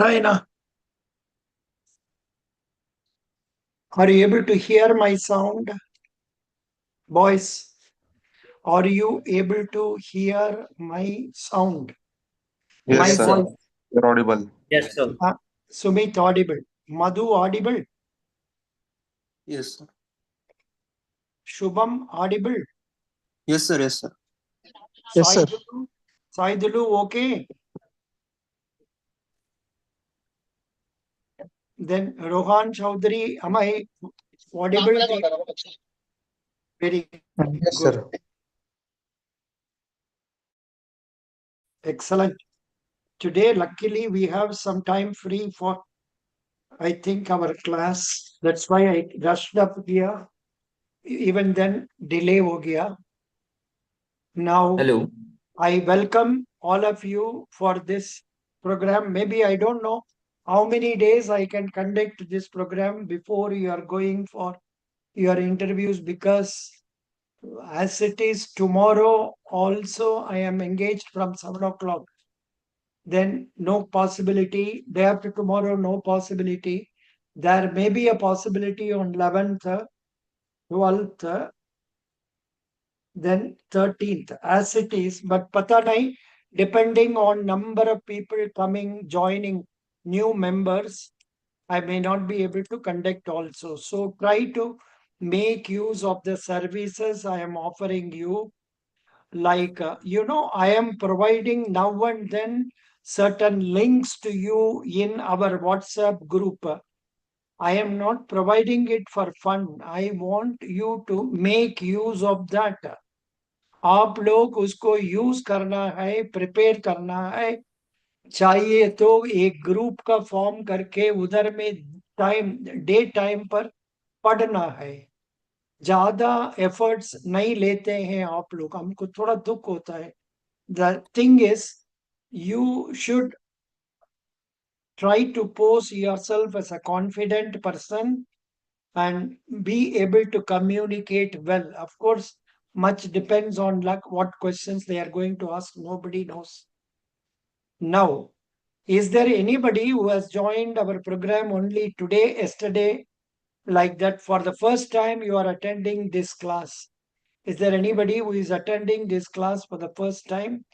Narayana, are you able to hear my sound? Boys, are you able to hear my sound? Yes, My Yes, sir. sir. voice? You're audible. Yes, sir. Uh, Sumit audible. Madhu audible. Yes, sir. Shubham audible. Yes, sir. Yes, sir. Yes, sir. Saidulu, Saidulu okay. Then Rohan Chaudhary, am I audible to you? Very Yes, good. sir. Excellent. Today, luckily, we have some time free for, I think, our class. That's why I rushed up here. Even then, delay ho gaya. Now, Hello. I welcome all of you for this program. Maybe I don't know how many days I can conduct this program before you are going for your interviews, because as it is tomorrow, also I am engaged from 7 o'clock. Then no possibility. Day after tomorrow, no possibility. There may be a possibility on 11th, 12th, then 13th, as it is. But pata nahi, depending on number of people coming, joining, new members, I may not be able to conduct also. So try to make use of the services I am offering you. Like, I am providing now and then certain links to you in our WhatsApp group. I am not providing it for fun. I want you to make use of that. आप लोग उसको use करना है, prepare करना है। चाहिए तो एक ग्रुप का फॉर्म करके उधर में टाइम, डे टाइम पर पढ़ना है। ज्यादा एफर्ट्स नहीं लेते हैं आप लोग, हमको थोड़ा दुख होता है। The thing is, you should try to pose yourself as a confident person and be able to communicate well. Of course, much depends on luck, what questions they are going to ask. Nobody knows. Now, is there anybody who has joined our program only today, yesterday, like that for the first time you are attending this class? Is there anybody who is attending this class for the first time?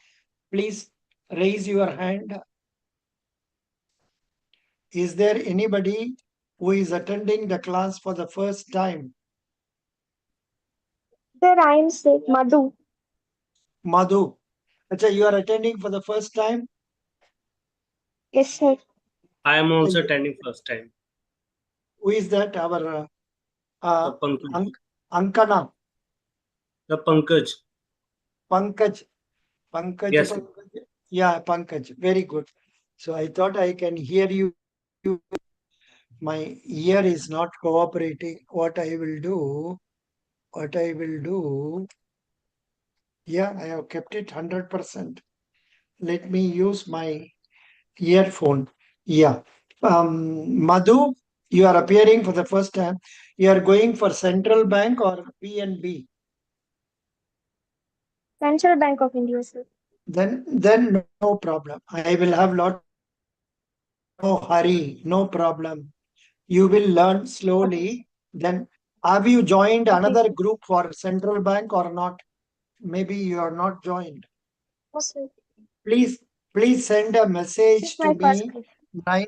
Please raise your hand. Is there anybody who is attending the class for the first time? Sir, I am sick. Madhu. Madhu. Acha, you are attending for the first time? Yes, sir. I am also You- attending first time. Who is that? Our The uh, Pankaj. Ankana, The Pankaj. Pankaj. Pankaj, Yes, sir. Pankaj. Yeah, Pankaj. Very good. So I thought I can hear you. My ear is not cooperating. What I will do, yeah, I have kept it 100%. Let me use my earphone. Yeah. Madhu, you are appearing for the first time. You are going for Central Bank or PNB? Central Bank of India, sir. Then no problem. I will have lot. No hurry, no problem. You will learn Okay, sir. slowly. Then, have you joined Okay, another sir. group for Central Bank or not? Maybe you are not joined. No, sir. Please send a This is message to my first me, class.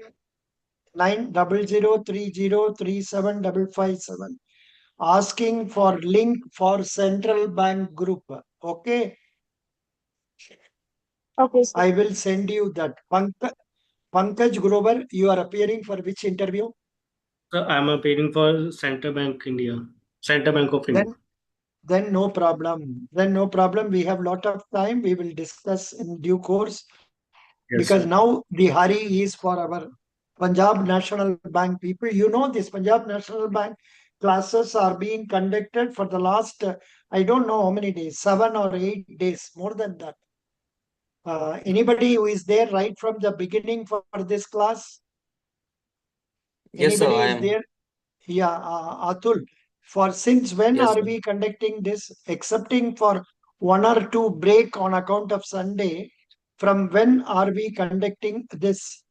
990030375557, asking for link for Central Bank group. Okay, Okay, sir. I will send you that. Pankaj Grover, you are appearing for which interview? So I am appearing for Central Bank India. Central Bank of India. Then no problem. Then no problem. We have lot of time. We will discuss in due course, Yes, because sir. now the hurry is for our Punjab National Bank people. You know, this Punjab National Bank classes are being conducted for the last, I don't know how many days, 7 or 8 days, more than that. Anybody who is there right from the beginning for this class? Yes, sir, Anybody I is am. there? Yeah, Atul. For since when Yes, are sir. we conducting this? Excepting for 1 or 2 break on account of Sunday, from when are we conducting this?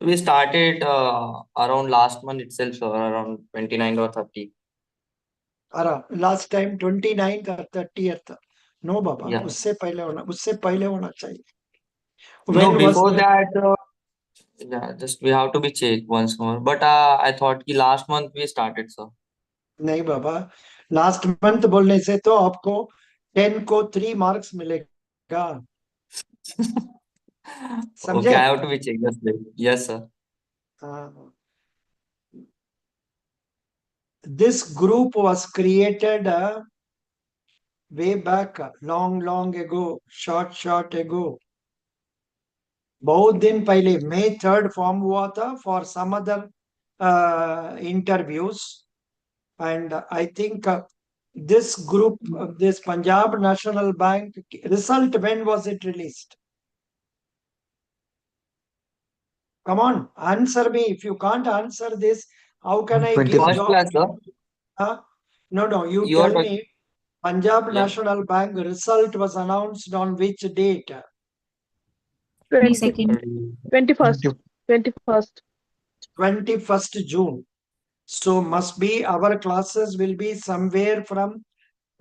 We started around last month itself, sir, around 29 or 30. Last time 29th or 30th? No बाबा, Yeah. उससे पहले होना चाहिए. No, When was before the that, yeah, just we have to be checked once more. But I thought कि last month we started, sir. नहीं बाबा, last month बोलने से तो आपको 10 को 3 मार्क्स मिलेगा. समझे? Okay, I have to be checked. Yes, sir. This group was created way back, long ago, short ago. बहुत दिन पहले May 3rd फॉर्म हुआ था for some other interviews, and I think this group, this Punjab National Bank result, when was it released? Come on, answer me. If you can't answer this, how can I give 21st job? class, sir. No, you You are tell me. Punjab Yeah. National Bank result was announced on which date? 22nd. 21st. 21st. 21st June. So must be our classes will be somewhere from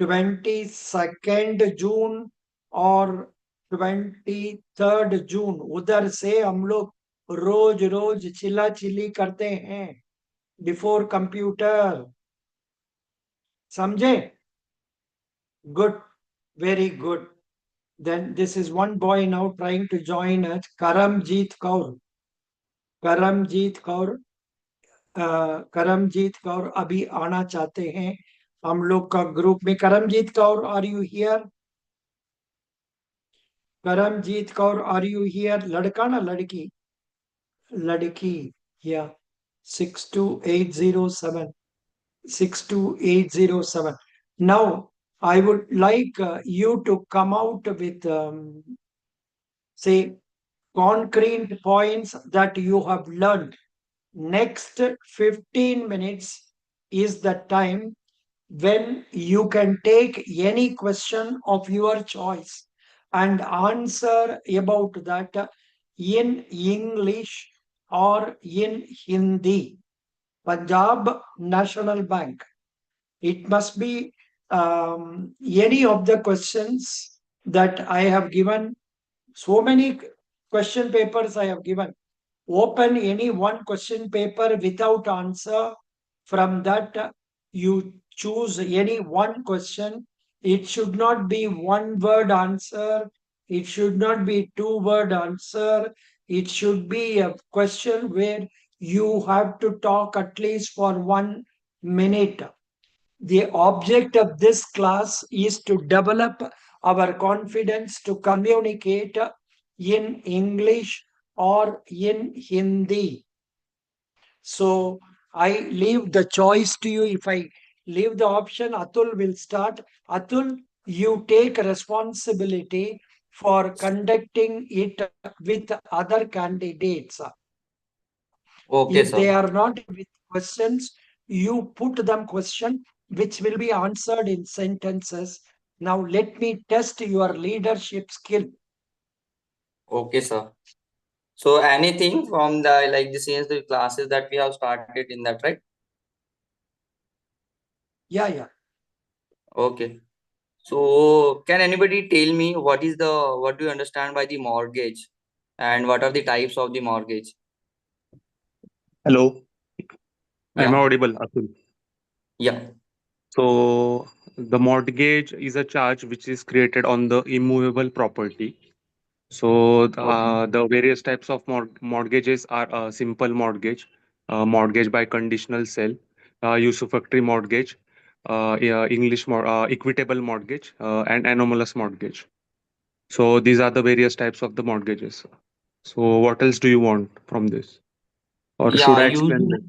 22nd June or 23rd June. उधर से हम लोग रोज चिल्ला chilli करते हैं before computer. समझे? Good, very good. Then this is one boy now trying to join us, Karamjeet Kaur. Karamjeet Kaur अभी आना चाहते हैं हम लोग का ग्रुप में. Karamjit Kaur, are you here? Karamjit Kaur, are you here? लड़का ना लड़की? लड़की. या 62807. 62807. Now I would like you to come out with say concrete points that you have learned. Next 15 minutes is the time when you can take any question of your choice and answer about that in English or in Hindi. Punjab National Bank. It must be any of the questions that I have given. So many question papers I have given. Open any one question paper without answer. From that, you choose any one question. It should not be one word answer. It should not be two-word answer. It should be a question where you have to talk at least for 1 minute. The object of this class is to develop our confidence to communicate in English or in Hindi. So I leave the choice to you. If I leave the option, Atul will start. Atul, you take responsibility for conducting it with other candidates. Okay, If they sir. are not with questions, you put them question which will be answered in sentences. Now let me test your leadership skill. Okay, sir. So anything from the like the since the classes that we have started in that, right? Yeah. Okay. So can anybody tell me what do you understand by the mortgage and what are the types of the mortgage? Hello, am I Yeah. audible, Atul? Yeah. So, the mortgage is a charge which is created on the immovable property. So, Okay. the various types of mortgages are simple mortgage, mortgage by conditional sale, usufructory mortgage, yeah, equitable mortgage, and anomalous mortgage. So, these are the various types of the mortgages. So, what else do you want from this? Or should Yeah. I explain this?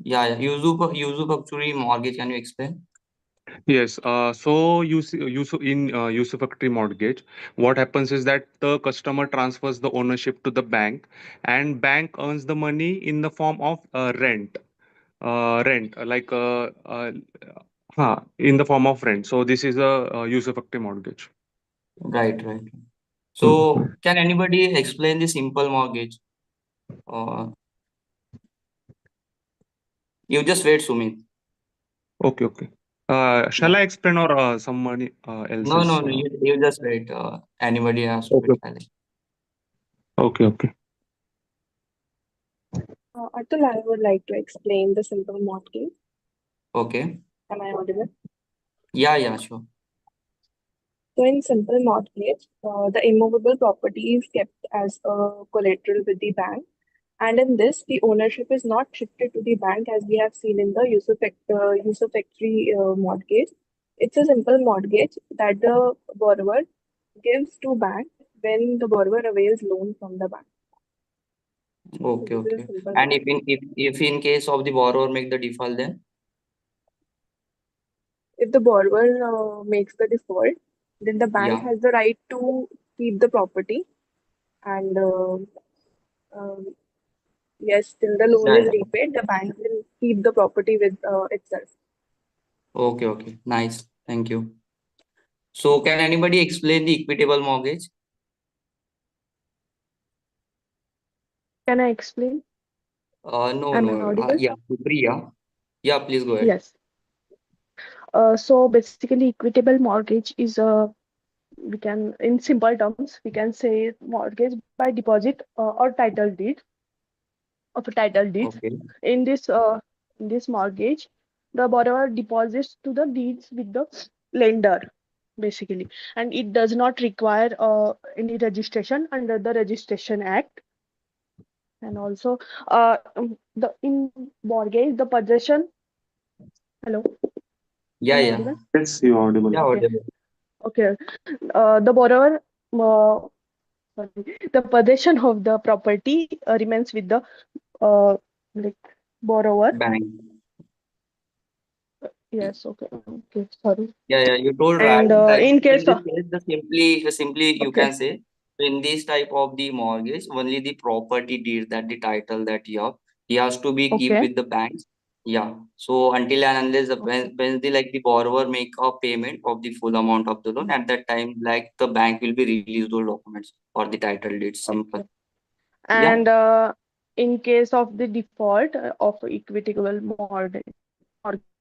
Usufructory mortgage. Can you explain? Yes, in usufructory mortgage, what happens is that the customer transfers the ownership to the bank, and bank earns the money in the form of rent, in the form of rent. So this is a usufructory mortgage. Right. Hmm. So can anybody explain the simple mortgage? Uh, you just wait, Sumit. Okay, okay. Shall Yeah. I explain or somebody else No, is? no, no. You just wait. Anybody has to be Okay, telling. okay, okay. Atul, I would like to explain the simple mortgage. Okay. Am I audible? Yeah, yeah, sure. So in simple mortgage, the immovable property is kept as a collateral with the bank. And in this, the ownership is not shifted to the bank as we have seen in the usufructory mortgage. It's a simple mortgage that the borrower gives to bank when the borrower avails loan from the bank. So Okay, this is a okay. simple And mortgage. if in case of the borrower make the default, then If the borrower makes the default, then the bank yeah, has the right to keep the property and um, yes, till the loan yeah, is yeah. repaid, the bank will keep the property with itself. Okay, okay. Nice. Thank you. So can anybody explain the equitable mortgage? Can I explain? No, Am I no. audible? Yeah, Priya. Yeah, please go ahead. Yes. So basically, equitable mortgage is we can, in simple terms, we can say mortgage by deposit or title deed of a title deeds. Okay. In this mortgage, the borrower deposits to the deeds with the lender, basically, and it does not require any registration under the Registration Act. And also, the in mortgage, the possession. Hello, Yeah, am I yeah. audible? Yes, you are audible. Yeah, Okay, audible. okay. The borrower, sorry, the possession of the property remains with the uh, like borrower. Bank. Yes, okay, okay, sorry. Yeah, yeah, you told right. And That in in case this of, case, simply you okay, can say in this type of the mortgage, only the property deed that the title that you have, he has to be keep okay, with the banks. Yeah. So until and unless okay, when the like the borrower make a payment of the full amount of the loan, at that time like the bank will be release those documents or the title deed. Simple. okay. Yeah. And in case of the default of equitable mortgage,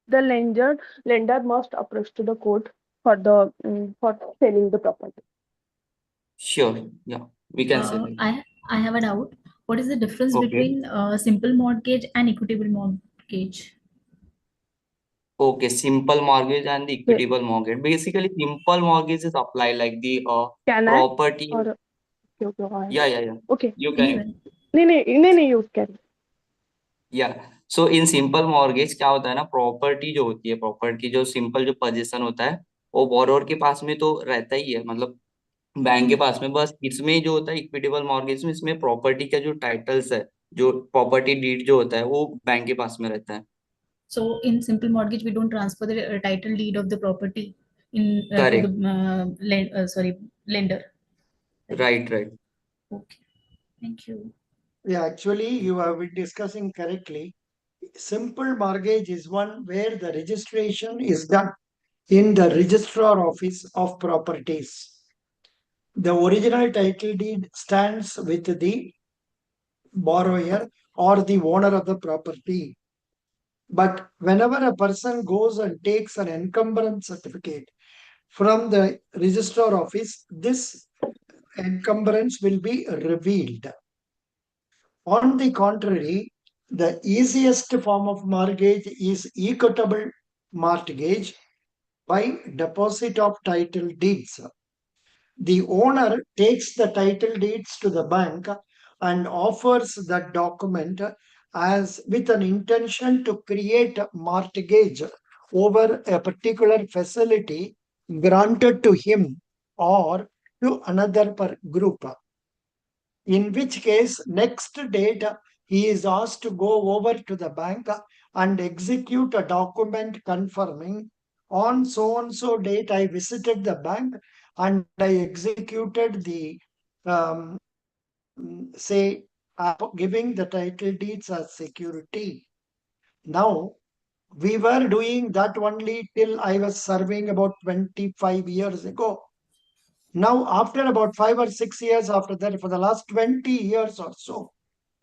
the lender must approach to the court for the for selling the property. Sure. Yeah. We can say Uh, like that. I I have a doubt. What is the difference Okay. between simple mortgage and equitable mortgage? Okay, simple mortgage and the Okay, equitable mortgage. Basically, simple mortgage is applied like the can I property. or okay, okay, Yeah, yeah, yeah. okay. You can. Anyone? नहीं you can. Yeah. So in simple mortgage क्या होता है ना, property जो होती है, property जो simple जो पोजीशन होता है वो बोरोवर के पास में तो रहता ही है, मतलब बैंक के पास में। बस इसमें जो होता है इक्विटेबल मॉर्गेज में, इसमें प्रॉपर्टी का जो टाइटल्स है, जो प्रॉपर्टी डीड जो होता है वो बैंक के पास में रहता है। So in simple mortgage, we don't transfer the title deed of the property in to the correct. lender. Right. Right, right. Okay. Thank you. Yeah, actually, you have been discussing correctly. Simple mortgage is one where the registration is done in the registrar office of properties. The original title deed stands with the borrower or the owner of the property. But whenever a person goes and takes an encumbrance certificate from the registrar office, this encumbrance will be revealed. On the contrary, the easiest form of mortgage is equitable mortgage by deposit of title deeds. The owner takes the title deeds to the bank and offers that document as with an intention to create a mortgage over a particular facility granted to him or to another group. In which case, next date, he is asked to go over to the bank and execute a document confirming on so and so date I visited the bank and I executed the say giving the title deeds as security. Now we were doing that only till I was serving about 25 years ago. Now, after about 5 or 6 years after that, for the last 20 years or so,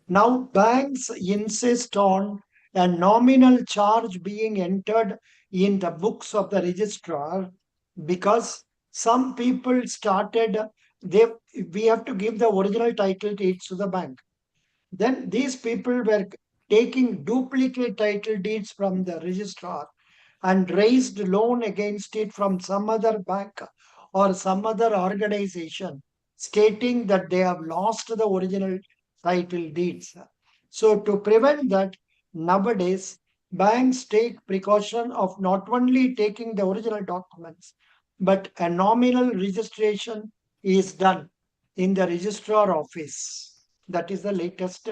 Now banks insist on a nominal charge being entered in the books of the registrar because some people started they we have to give the original title deeds to the bank. Then these people were taking duplicate title deeds from the registrar and raised loan against it from some other bank or some other organization, stating that they have lost the original title deeds. So, to prevent that, nowadays banks take precaution of not only taking the original documents, but a nominal registration is done in the registrar office. That is the latest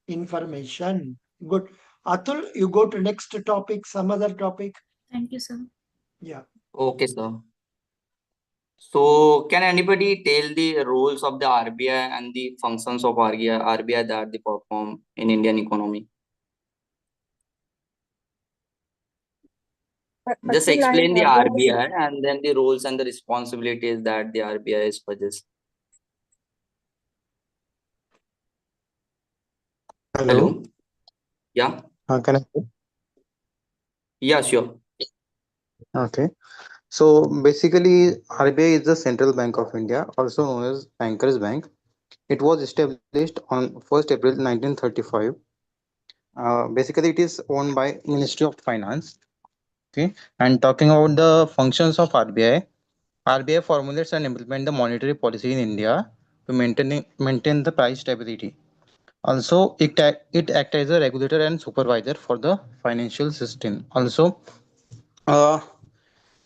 information. Good. Atul, you go to next topic, some other topic. Thank you, sir. Yeah. Okay, sir. So, can anybody tell the roles of the RBI and the functions of RBI that they perform in Indian economy? Just Atul, I explain the have a RBI and then the roles and the responsibilities that the RBI is possessed. Hello. Hello? Yeah? Can I? Yeah, sure. Okay. So basically, RBI is the Central Bank of India, also known as Bankers Bank. It was established on 1st April 1935. Basically, it is owned by Ministry of Finance. Okay. And talking about the functions of RBI, RBI formulates and implement the monetary policy in India to maintain the price stability. Also, it acts as a regulator and supervisor for the financial system. Also, uh,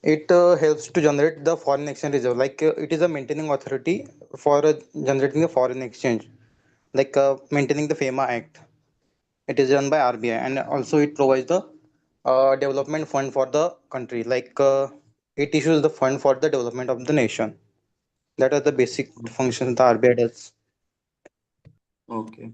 it helps to generate the foreign exchange reserve. Like it is a maintaining authority for generating the foreign exchange, like maintaining the FEMA Act. It is done by RBI, and also it provides the development fund for the country. Like it issues the fund for the development of the nation. That are the basic functions the RBI does. Okay,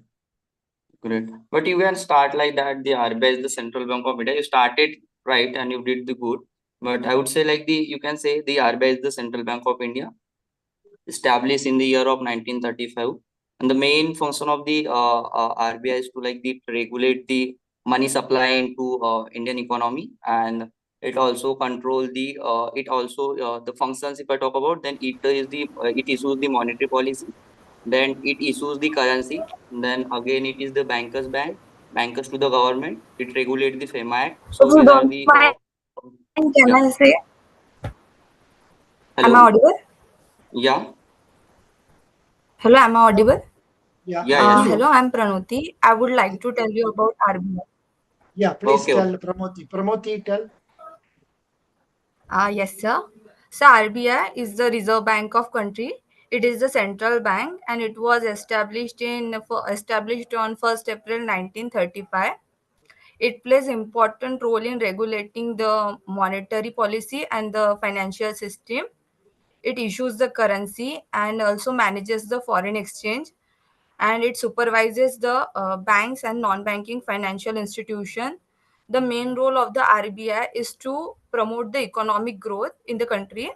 great. But you can start like that. The RBI is the Central Bank of India. You started right and you did the good. But I would say like you can say the RBI is the Central Bank of India, established in the year of 1935, and the main function of the RBI is to regulate the money supply into Indian economy, and it also control the it also the functions. If I talk about, then it is the it issues the monetary policy, then it issues the currency, then again it is the bankers to the government, it regulates the FEMA Act. If So you these are don't the mind, can yeah. I say, am I Hello. audible? Yeah. Hello, am I audible? Yeah. Yeah. Yeah. Atul, Hello, Sure. I'm Pranuti. I would like to tell you about RBI. yeah, please Okay. tell Okay. Pramoti. Pramoti, tell. Yes, sir. So RBI is the Reserve Bank of country. It is the central bank, and it was established on 1st April 1935. It plays important role in regulating the monetary policy and the financial system. It issues the currency and also manages the foreign exchange, and it supervises the banks and non-banking financial institution. The main role of the RBI is to promote the economic growth in the country,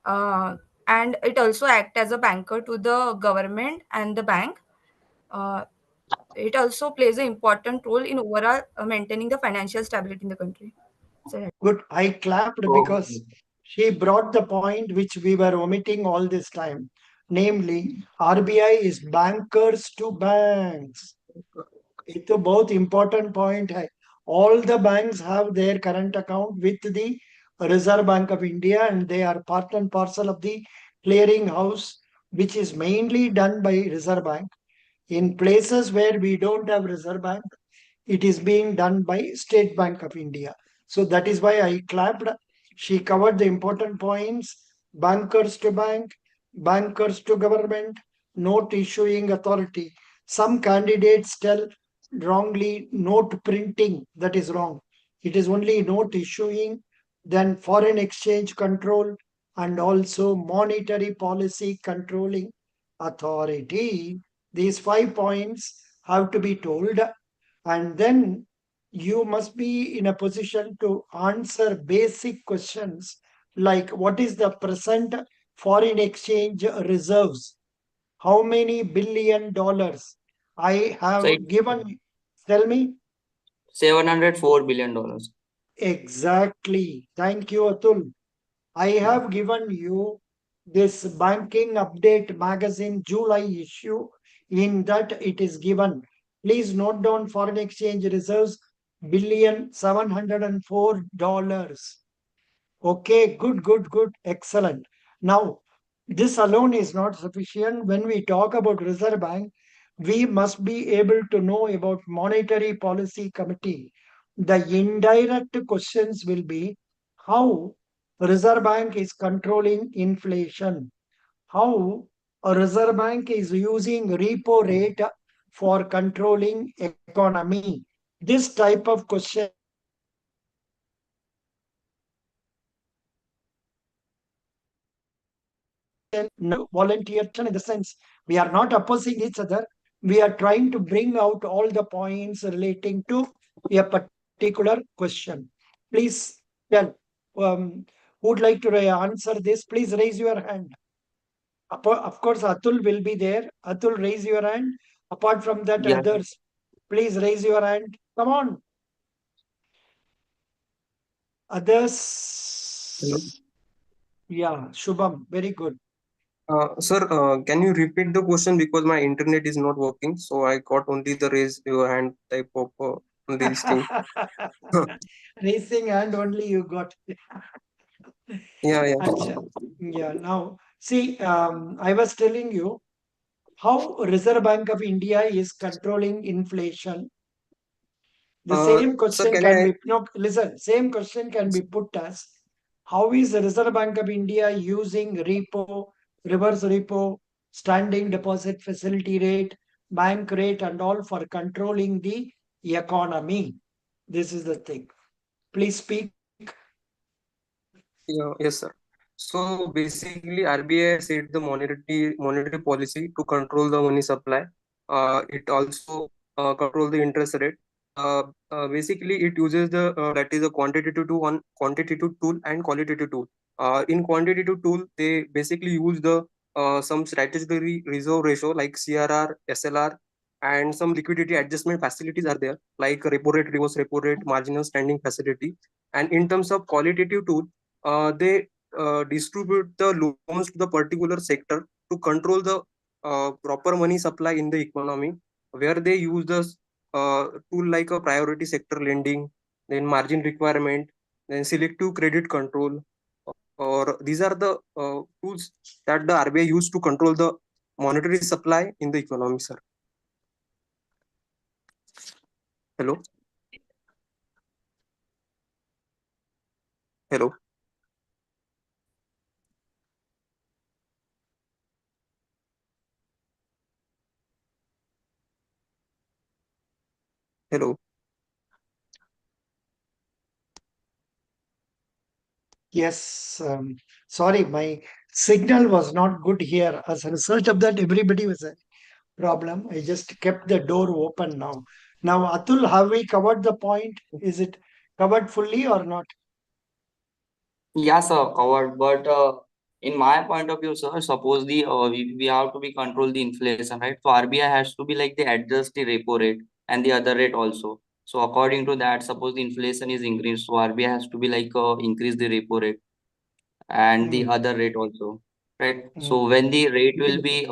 and it also acts as a banker to the government and the bank. Uh, it also plays an important role in overall maintaining the financial stability in the country. So Good. I clapped because Okay. she brought the point which we were omitting all this time. Namely, RBI is bankers to banks. It's a both important point. All the banks have their current account with the Reserve Bank of India, and they are part and parcel of the clearing house, which is mainly done by Reserve Bank. In places where we don't have Reserve Bank, it is being done by State Bank of India. So that is why I clapped. She covered the important points: bankers to bank, bankers to government, note issuing authority. Some candidates tell wrongly note printing. That is wrong. It is only note issuing, then foreign exchange control, and also monetary policy controlling authority. These 5 points have to be told, and then you must be in a position to answer basic questions like what is the present foreign exchange reserves, how many billion dollars, I have So it given, tell me. $704 billion. Exactly. Thank you, Atul. I have given you this banking update magazine July issue. In that it is given. Please note down foreign exchange reserves $1,704. Okay, good, excellent. Now, this alone is not sufficient. When we talk about Reserve Bank, we must be able to know about Monetary Policy Committee. The indirect questions will be how Reserve Bank is controlling inflation, how a Reserve Bank is using repo rate for controlling economy. This type of question volunteer in the sense we are not opposing each other. We are trying to bring out all the points relating to a particular question. Please tell who would like to answer this. Please raise your hand. Of course, Atul will be there. Atul, raise your hand. Apart from that, Yes. others, please raise your hand. Come on. Others. Hello. Yeah, Shubham, very good. Sir, can you repeat the question because my internet is not working, so I got only the raise your hand type of this thing. Raising hand only you got. Yeah. Acha. Yeah, now see, I was telling you how Reserve Bank of India is controlling inflation. The same Sir, question can can I? be, no, listen, same question can be put as how is the Reserve Bank of India using repo, reverse repo, standing deposit facility rate, bank rate, and all for controlling the economy? This is the thing. Please speak. Yeah, yes, sir. So basically, RBI set the monetary policy to control the money supply. It also control the interest rate. Basically, it uses the that is a quantitative tool and qualitative tool. In quantitative tool, they basically use the some statutory reserve ratio like CRR, SLR, and some liquidity adjustment facilities are there like repo rate, reverse repo rate, marginal standing facility. And in terms of qualitative tool, they distribute the loans to the particular sector to control the proper money supply in the economy, where they use the tool like a priority sector lending, then margin requirement, then selective credit control, or these are the tools that the RBI use to control the monetary supply in the economy, sir. Hello. Hello. Hello. Yes, sorry, my signal was not good here. As a result of that, everybody was a problem. I just kept the door open now. Now, Atul, have we covered the point? Is it covered fully or not? Yeah, sir, covered. But in my point of view, sir, suppose we have to be control the inflation, right? So RBI has to be like they adjust the repo rate and the other rate also. So according to that, suppose the inflation is increased, so RBI has to be like increase the repo rate and the Mm, other rate also, right? mm, So when the rate will be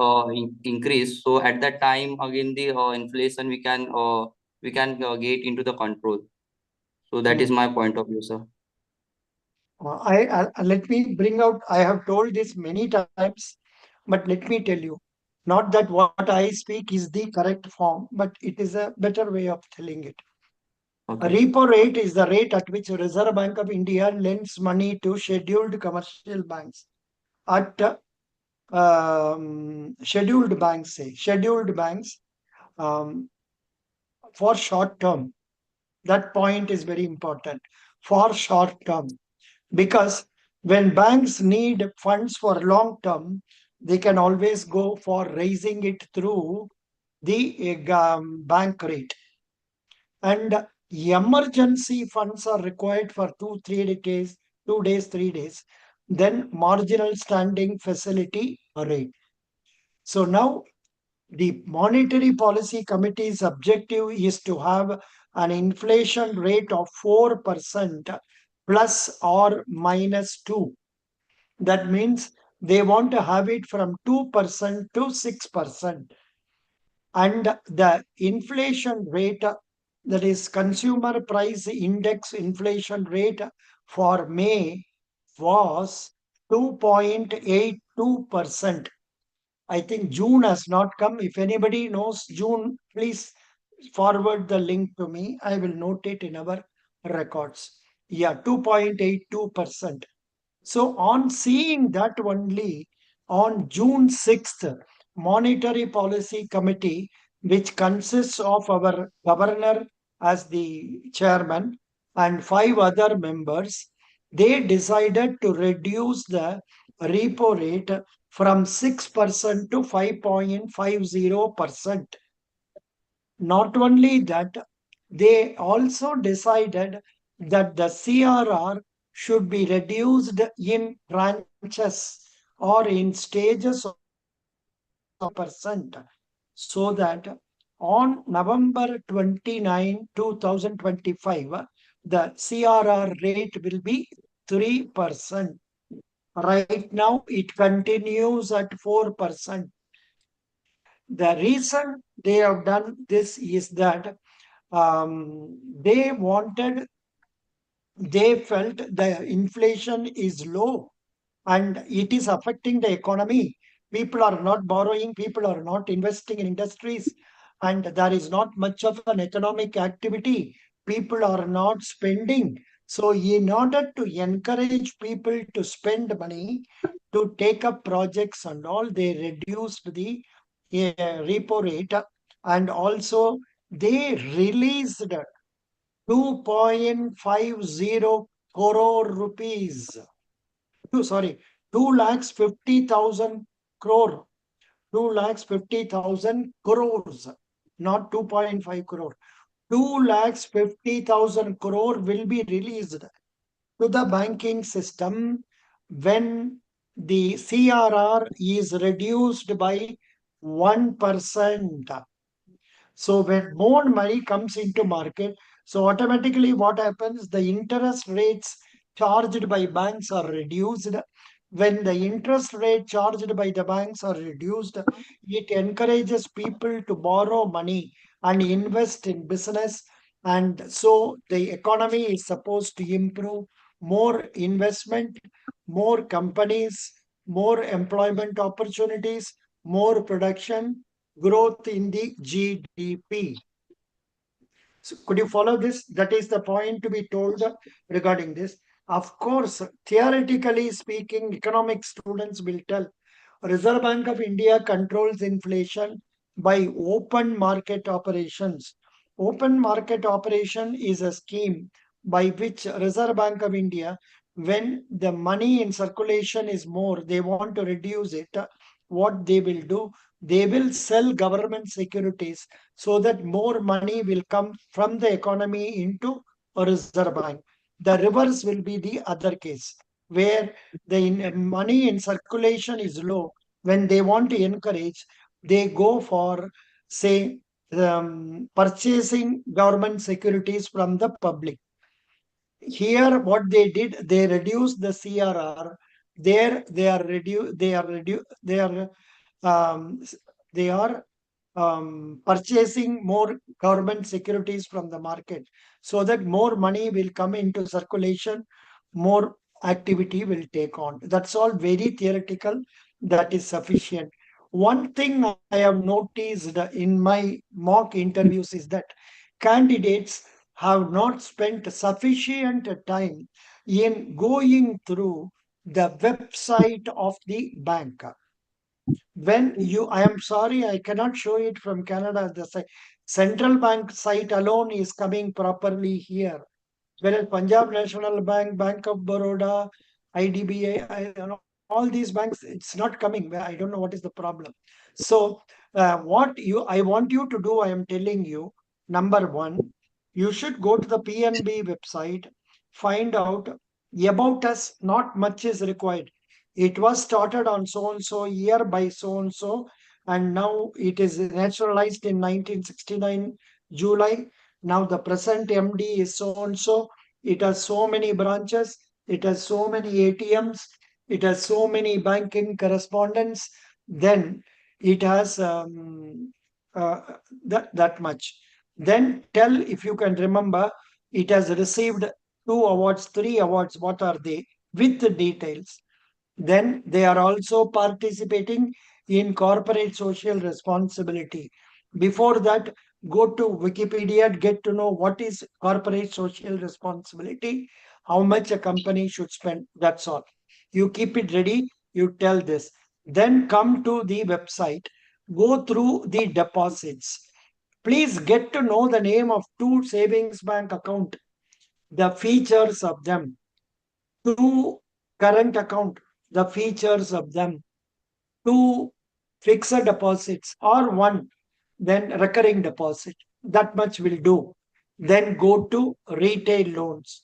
increased, so at that time again the inflation we can get into the control. So that is mm. my point of view, sir. Let me bring out. I have told this many times, but let me tell you, not that what I speak is the correct form, but it is a better way of telling it. A Okay. repo rate is the rate at which Reserve Bank of India lends money to scheduled commercial banks at scheduled banks for short term. That point is very important for short term because when banks need funds for long term, they can always go for raising it through the bank rate. And emergency funds are required for 2 3 days, 2 days, 3 days. Then marginal standing facility rate. So now The Monetary Policy Committee's objective is to have an inflation rate of 4% plus or minus 2. That means they want to have it from 2% to 6%. And the inflation rate, that is consumer price index inflation rate for May was 2.82%. I think June has not come. If anybody knows June, please forward the link to me. I will note it in our records. Yeah, 2.82%. So on seeing that only, on June 6th, Monetary Policy Committee, which consists of our governor as the chairman and 5 other members, they decided to reduce the repo rate from 6% to 5.50%. Not only that, they also decided that the CRR should be reduced in tranches or in stages of percent, so that on November 29, 2025, the CRR rate will be 3%. Right now, it continues at 4%. The reason they have done this is that they felt the inflation is low and it is affecting the economy. People are not borrowing, people are not investing in industries, and there is not much of an economic activity. People are not spending. So, in order to encourage people to spend money, to take up projects and all, they reduced the repo rate, and also they released 2.50 crore rupees. 2,50,000 crore. 2,50,000 crores, not 2.5 crore. 2,50,000 crore will be released to the banking system when the CRR is reduced by 1%. So when more money comes into market, so automatically what happens? The interest rates charged by banks are reduced. When the interest rate charged by the banks are reduced, it encourages people to borrow money and invest in business. And so the economy is supposed to improve, more investment, more companies, more employment opportunities, more production, growth in the GDP. So could you follow this? That is the point to be told regarding this. Of course, theoretically speaking, economic students will tell Reserve Bank of India controls inflation by open market operations. Open market operation is a scheme by which Reserve Bank of India, when the money in circulation is more, they want to reduce it. What they will do, they will sell government securities so that more money will come from the economy into a Reserve Bank. The reverse will be the other case, where the money in circulation is low. When they want to encourage, they go for, say, purchasing government securities from the public. Here, what they did, they reduced the CRR. There, they are um, they are purchasing more government securities from the market, so that more money will come into circulation, more activity will take on. That's all very theoretical. That is sufficient. One thing I have noticed in my mock interviews is that candidates have not spent sufficient time in going through the website of the bank. When you, I am sorry, I cannot show it from Canada. The central bank site alone is coming properly here. Whereas Punjab National Bank, Bank of Baroda, IDBI, all these banks, it's not coming. I don't know what is the problem. So what I want you to do, I am telling you, number one, you should go to the PNB website, find out about us. Not much is required. It was started on so and so year by so and so, and now it is nationalized in 1969 July. Now the present MD is so and so. It has so many branches. It has so many ATMs. It has so many banking correspondents. Then it has that much. Then tell if you can remember. It has received 2 awards, 3 awards. What are they? With the details. Then they are also participating in corporate social responsibility. Before that, go to Wikipedia, get to know what is corporate social responsibility, how much a company should spend. That's all. You keep it ready, you tell this. Then come to the website, go through the deposits. Please get to know the name of 2 savings bank account, the features of them. 2 current account, the features of them. 2 fixed deposits or 1, then recurring deposit. That much will do. Then go to retail loans.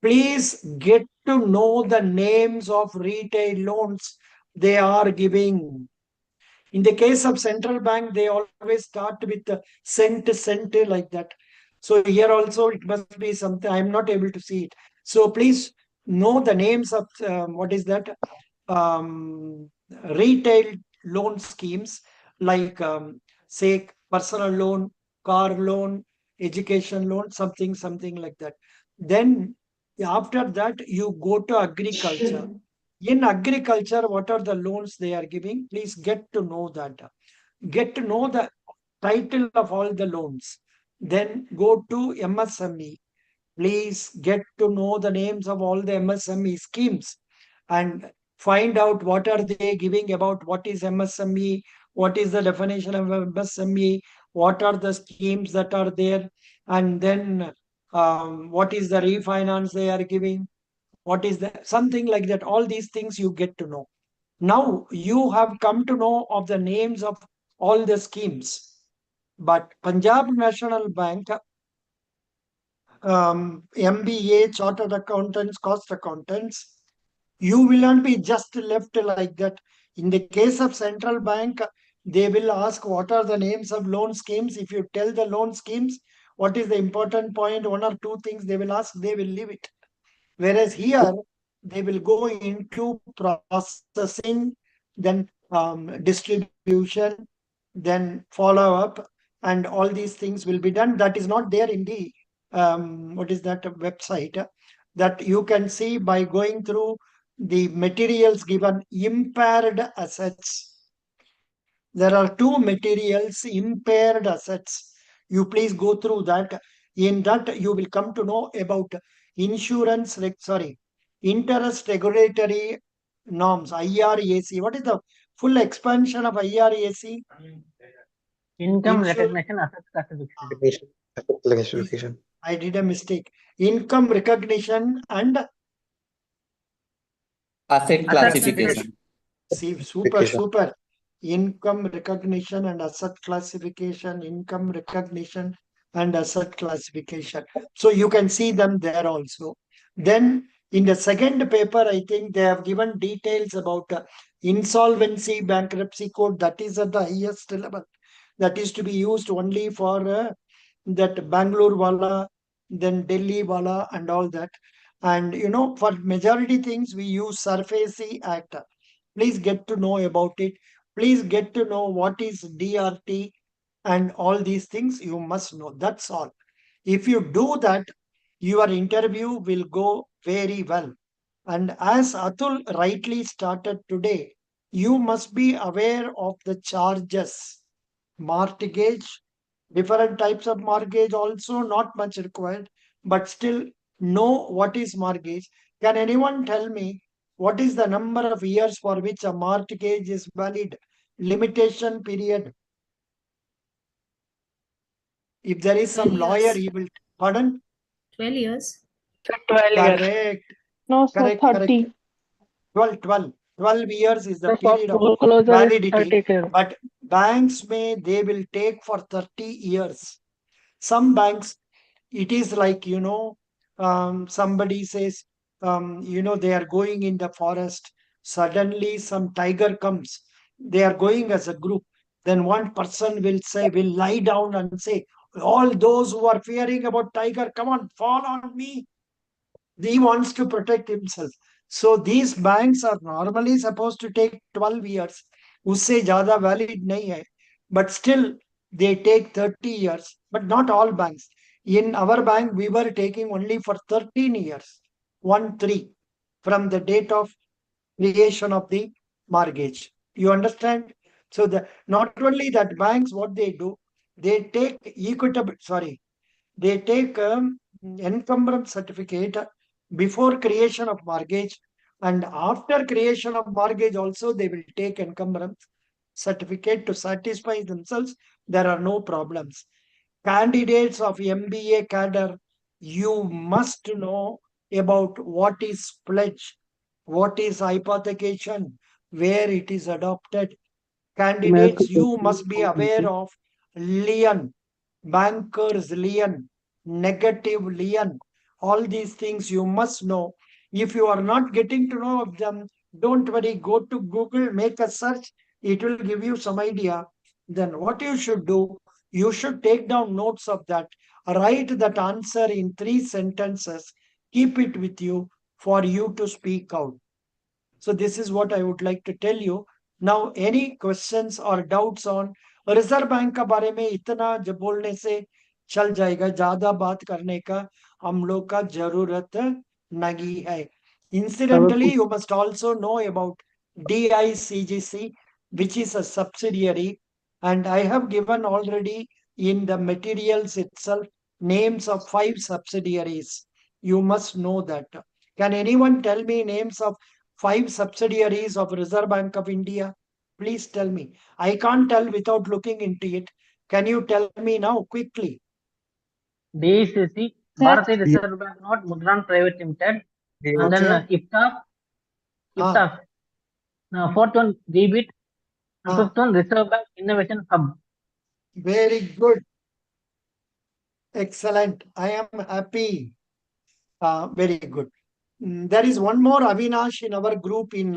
Please get to know the names of retail loans they are giving. In the case of central bank, they always start with the cent like that. So here also it must be something. I'm not able to see it. So please know the names of what is that retail loan schemes, like say personal loan, car loan, education loan, something like that. Then after that you go to agriculture. In agriculture, what are the loans they are giving? Please get to know that. Get to know the title of all the loans. Then go to MSME. Please get to know the names of all the MSME schemes and find out what are they giving about what is MSME, what is the definition of MSME, what are the schemes that are there, and then what is the refinance they are giving, what is that, something like that. All these things you get to know. Now you have come to know of the names of all the schemes, but Punjab National Bank, MBA, chartered accountants, cost accountants, you will not be just left like that. In the case of central bank, they will ask what are the names of loan schemes. If you tell the loan schemes, what is the important point, 1 or 2 things they will ask, they will leave it. Whereas here, they will go into processing, then distribution, then follow up, and all these things will be done. That is not there in the what is that website, that you can see by going through the materials given. Impaired assets. There are 2 materials, impaired assets. You please go through that. In that, you will come to know about interest regulatory norms, IRAC. What is the full expansion of IRAC? Income Insur- recognition asset classification. Classification. I did a mistake. Income recognition and Asset classification. see, super. Income recognition and asset classification, income recognition and asset classification. So you can see them there also. Then in the second paper, I think they have given details about insolvency bankruptcy code. That is at the highest level. That is to be used only for that Bangalore wala, then Delhi wala and all that. And for majority things, we use SURFACE Act. Please get to know about it. Please get to know what is DRT and all these things you must know. That's all. If you do that, your interview will go very well. And as Atul rightly started today, you must be aware of the charges. Mortgage, different types of mortgage also, not much required, but still know what is mortgage. Can anyone tell me what is the number of years for which a mortgage is valid? Limitation period. If there is some 12 lawyer, years. he will. Pardon? 12 years. 12 years. Correct. No, sir, Correct. 30. 12 years is the The for period of foreclosure is validity. 30 years. But banks they will take for 30 years. Some banks, it is like, somebody says, they are going in the forest. Suddenly some tiger comes. They are going as a group. then one person will lie down and say, all those who are fearing about tiger, come on, fall on me. He wants to protect himself. So these banks are normally supposed to take 12 years. उससे ज़्यादा valid नहीं है. But still, they take 30 years. But not all banks. In our bank, we were taking only for 13 years. 1-3 from the date of creation of the mortgage. You understand? So not only that, banks, what they do, they take they take encumbrance certificate before creation of mortgage, and after creation of mortgage also they will take encumbrance certificate to satisfy themselves. There are no problems. Candidates of MBA cadre, you must know about what is pledge, what is hypothecation, where it is adopted. Candidates, you must be aware of lien, bankers lien, negative lien. All these things you must know. If you are not getting to know of them, don't worry, go to Google, make a search, it will give you some idea. Then what you should do, you should take down notes of that, write that answer in 3 sentences, keep it with you for you to speak out. So this is what I would like to tell you. Now, any questions or doubts on reserve bank का बारे में इतना जब बोलने से चल जाएगा, ज्यादा बात करने का हम लोग का जरूरत नहीं है. Incidentally, you must also know about DICGC, which is a subsidiary, and I have given already in the materials itself names of 5 subsidiaries. You must know that. Can anyone tell me names of 5 subsidiaries of Reserve Bank of India? Please tell me. I can't tell without looking into it. Can you tell me now quickly? DCC, Bharatiya Reserve Bank Note, Mudran Private Limited, and then IFTA. Fourth one, Gbit, and fifth one, Reserve Bank Innovation Hub. Very good. Excellent. I am happy. Very good. There is one more Avinash in our group in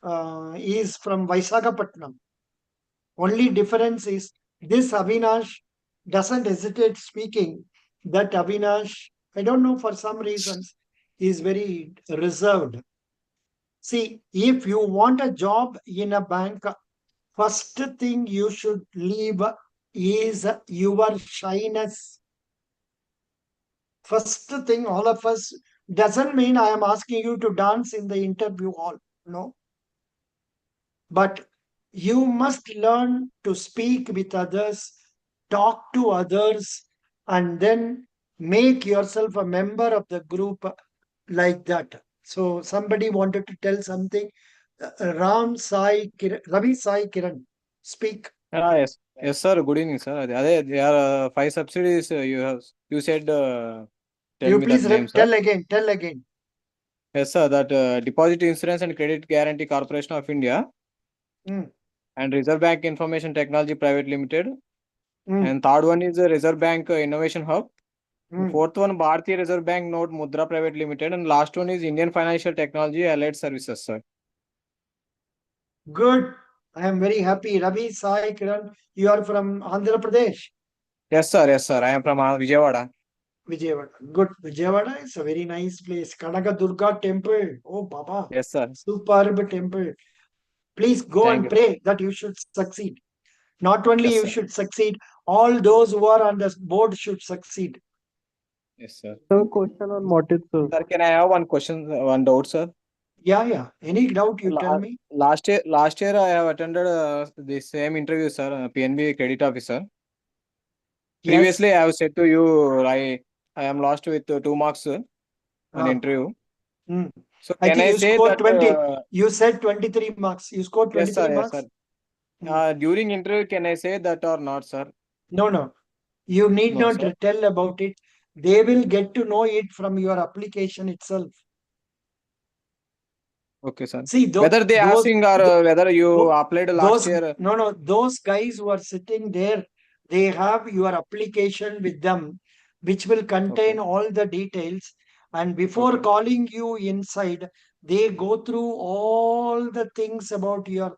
is from Visakhapatnam. Only difference is this Avinash doesn't hesitate speaking. That Avinash, I don't know, for some reasons, is very reserved. See, if you want a job in a bank, first thing you should leave is your shyness. First thing, all of us, doesn't mean I am asking you to dance in the interview hall. No. But you must learn to speak with others, talk to others, and then make yourself a member of the group like that. So somebody wanted to tell something. Ravi Sai Kiran, speak. Yes, yes, sir. Good evening, sir. There are 5 subsidies. You said. Tell You me please that name, sir. tell again. Tell again. Yes, sir. That Deposit Insurance and Credit Guarantee Corporation of India and Reserve Bank Information Technology Private Limited. And third one is the Reserve Bank Innovation Hub. Fourth one, Bharatiya Reserve Bank Note Mudra Private Limited. And last one is Indian Financial Technology Allied Services, sir. Good. I am very happy. Ravi Sai Kiran, you are from Andhra Pradesh. Yes, sir. Yes, sir. I am from Vijayawada. Vijayawada. Good. Vijayawada is a very nice place. Kanaka Durga temple. Oh, Baba. Yes, sir. Superb temple. Please go and pray that you should succeed. Not only you should succeed, all those who are on the board should succeed. Yes, sir. So question on motive, sir. Sir, can I have one question, one doubt, sir? Yeah. Any doubt you tell me? Last year I have attended the same interview, sir, PNB credit officer. Previously, I have said to you, I am lost with 2 marks on interview. So I can think I you say scored that 20? You said 23 marks. You scored 23 marks? Yes, sir. During interview, can I say that or not, sir? No. You need not sir. tell about it. They will get to know it from your application itself. Okay, sir. See, whether they asking or whether you applied last year. No. Those guys who are sitting there, they have your application with them, which will contain all the details. And before calling you inside, they go through all the things about your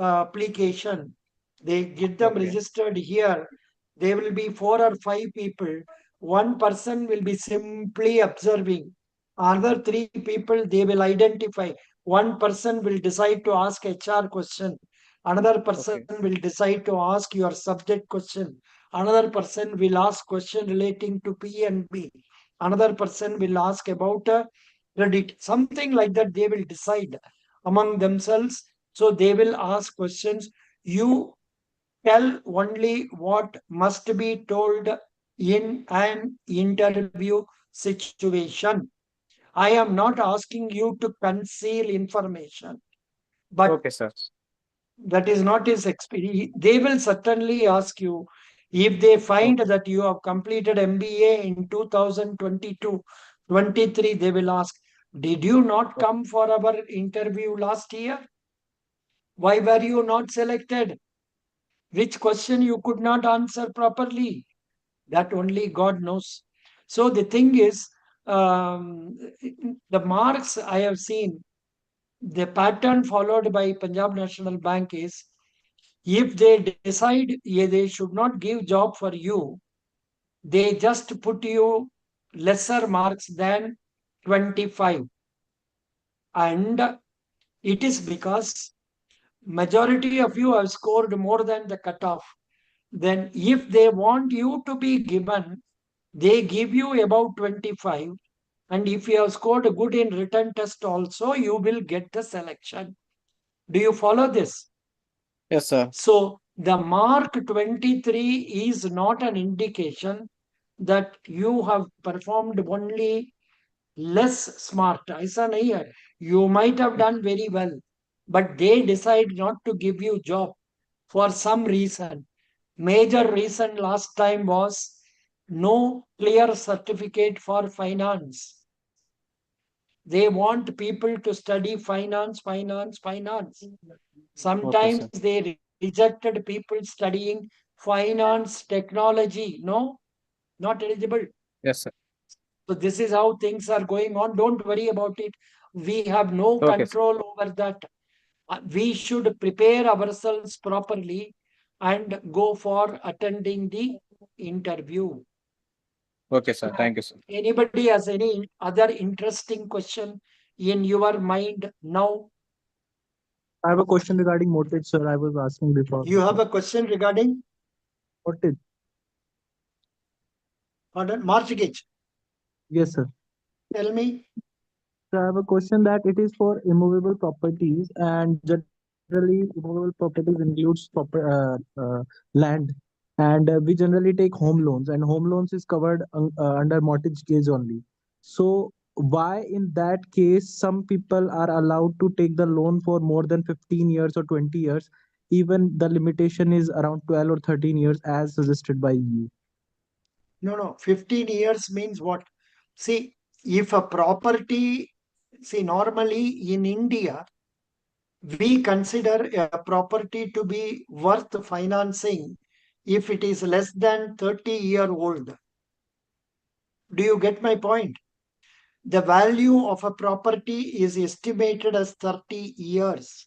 application. They get them Okay. registered here. There will be 4 or 5 people. One person will be simply observing. Other 3 people they will identify. One person will decide to ask HR question. Another person Okay. will decide to ask your subject question. Another person will ask question relating to P and B. Another person will ask about credit. Something like that they will decide among themselves. So they will ask questions. You tell only what must be told in an interview situation. I am not asking you to conceal information, but Okay, sir. that is not his experience. They will certainly ask you if they find Okay. that you have completed MBA in 2022, 23, they will ask, did you not Okay. come for our interview last year? Why were you not selected? Which question you could not answer properly? That only God knows. So the thing is, the marks I have seen, the pattern followed by Punjab National Bank is, if they decide they should not give job for you, they just put you lesser marks than 25. And it is because majority of you have scored more than the cutoff. Then if they want you to be given, they give you about 25. And if you have scored good in written test also, you will get the selection. Do you follow this? Yes, sir. So the mark 23 is not an indication that you have performed only less smart. ऐसा नहीं है. You might have done very well, but they decide not to give you job for some reason. Major reason last time was no clear certificate for finance. They want people to study finance. Okay, Sometimes sir. they rejected people studying finance technology. No, not eligible. Yes, sir. So this is how things are going on. Don't worry about it. We have no Okay, sir. control over that. We should prepare ourselves properly and go for attending the interview. Okay, sir. Thank you, sir. Anybody has any other interesting question in your mind now? I have a question regarding mortgage, sir. I was asking before. You have a question regarding Mortgage. mortgage. Yes, sir. Tell me. So I have a question that it is for immovable properties, and generally immovable properties includes land, and we generally take home loans, and home loans is covered under mortgage only. So why in that case some people are allowed to take the loan for more than 15 years or 20 years, even the limitation is around 12 or 13 years as suggested by you? No. 15 years means what? See, if a property, see, normally in India, we consider a property to be worth financing if it is less than 30-year-old. Do you get my point? The value of a property is estimated as 30 years.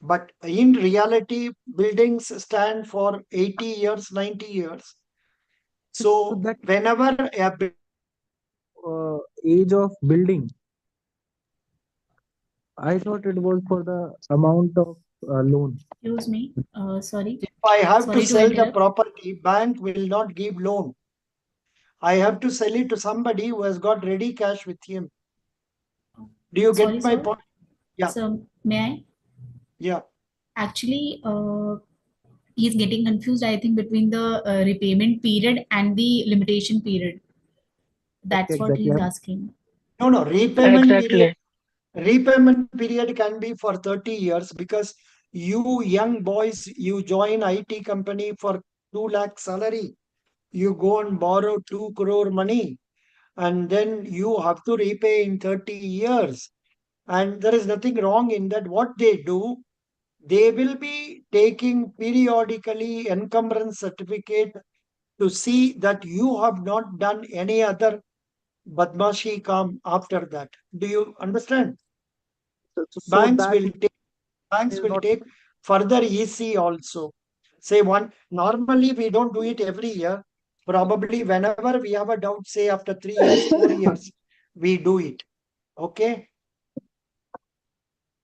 But in reality, buildings stand for 80 years, 90 years. So that whenever a age of building, I thought it was for the amount of loan. Excuse me. Sorry. if I have to Sorry to sell the interrupt. property, bank will not give loan. I have to sell it to somebody who has got ready cash with him. Do you Sorry, get my sir. point? Yeah. So may I? Yeah. Actually, he's getting confused, I think, between the repayment period and the limitation period. That's what Exactly. he's asking. No. Repayment period. Exactly. Repayment period can be for 30 years because you young boys, you join IT company for 2 lakh salary. You go and borrow 2 crore money and then you have to repay in 30 years. And there is nothing wrong in that. What they do, they will be taking periodically encumbrance certificate to see that you have not done any other badmashi kam after that. Do you understand? So Banks that will take banks is will not take further easy also. Say normally we don't do it every year. Probably whenever we have a doubt, say after 3 years, 4 years, we do it. Okay.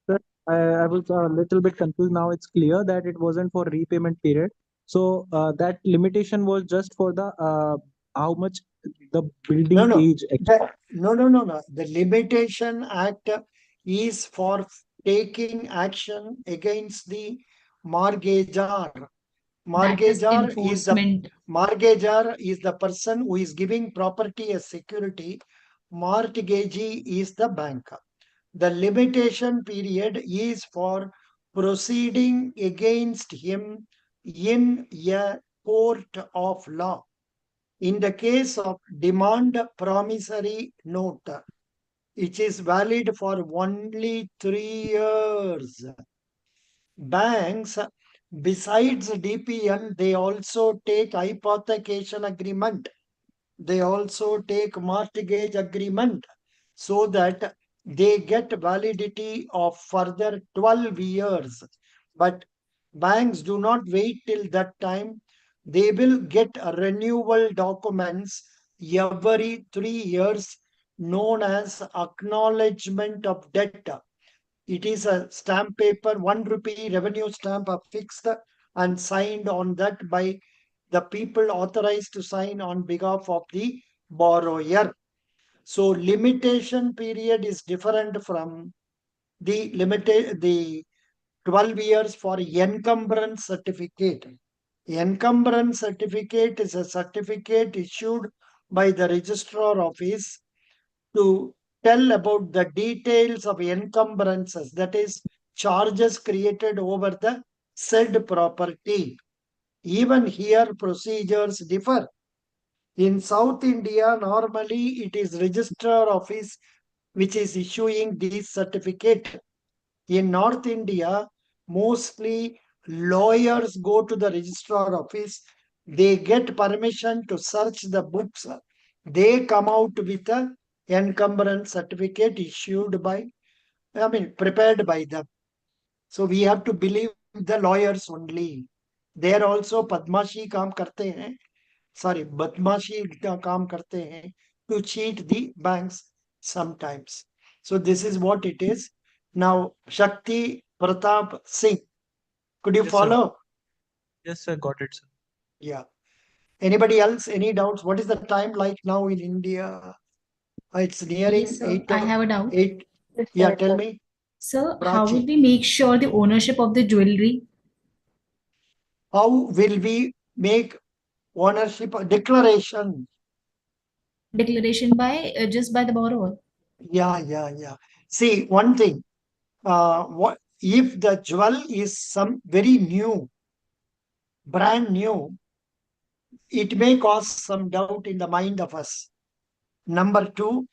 Sir, I was a little bit confused. Now it's clear that it wasn't for repayment period. So that limitation was just for the how much the building No. age. No. The Limitation Act is for taking action against the mortgagor. That is Mortgagor enforcement. is the person who is giving property as security. Mortgagee is the bank. The limitation period is for proceeding against him in a court of law. In the case of demand promissory note, it is valid for only 3 years. Banks, besides DPN, they also take hypothecation agreement. They also take mortgage agreement, so that they get validity of further 12 years. But banks do not wait till that time. They will get renewal documents every 3 years, known as acknowledgement of debt. It is a stamp paper, 1 rupee revenue stamp affixed and signed on that by the people authorized to sign on behalf of the borrower. So limitation period is different from the 12 years for encumbrance certificate. Encumbrance certificate is a certificate issued by the registrar office to tell about the details of encumbrances, that is, charges created over the said property. Even here, procedures differ. In South India, normally it is registrar office which is issuing this certificate. In North India, mostly lawyers go to the registrar office. They get permission to search the books. They come out with a encumbrance certificate prepared by them. So we have to believe the lawyers only. There also Padmashi काम करते हैं. Sorry, बदमाशी का काम करते हैं to cheat the banks sometimes. So this is what it is. Now, Shakti Pratap Singh, could you Yes, sir. follow? Yes, sir. Got it, sir. Yeah. Anybody else? Any doubts? What is the time like now in India? It's nearing Yes, sir. 8 I have a doubt. 8. Yes, Yeah, sir. tell me. Sir, how will Prachi, we make sure the ownership of the jewelry? how will we make ownership declaration? Declaration by just by the borrower. Yeah. See, one thing. What if the jewel is some very new, brand new? It may cause some doubt in the mind of us. Number two,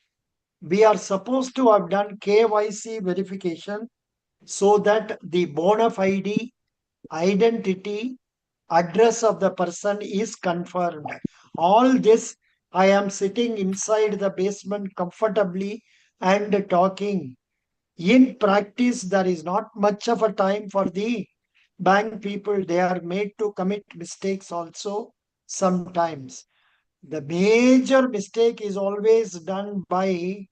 we are supposed to have done KYC verification so that the bona fide identity, address of the person is confirmed. All this, I am sitting inside the basement comfortably and talking. In practice, there is not much of a time for the bank people. They are made to commit mistakes also sometimes. The major mistake is always done by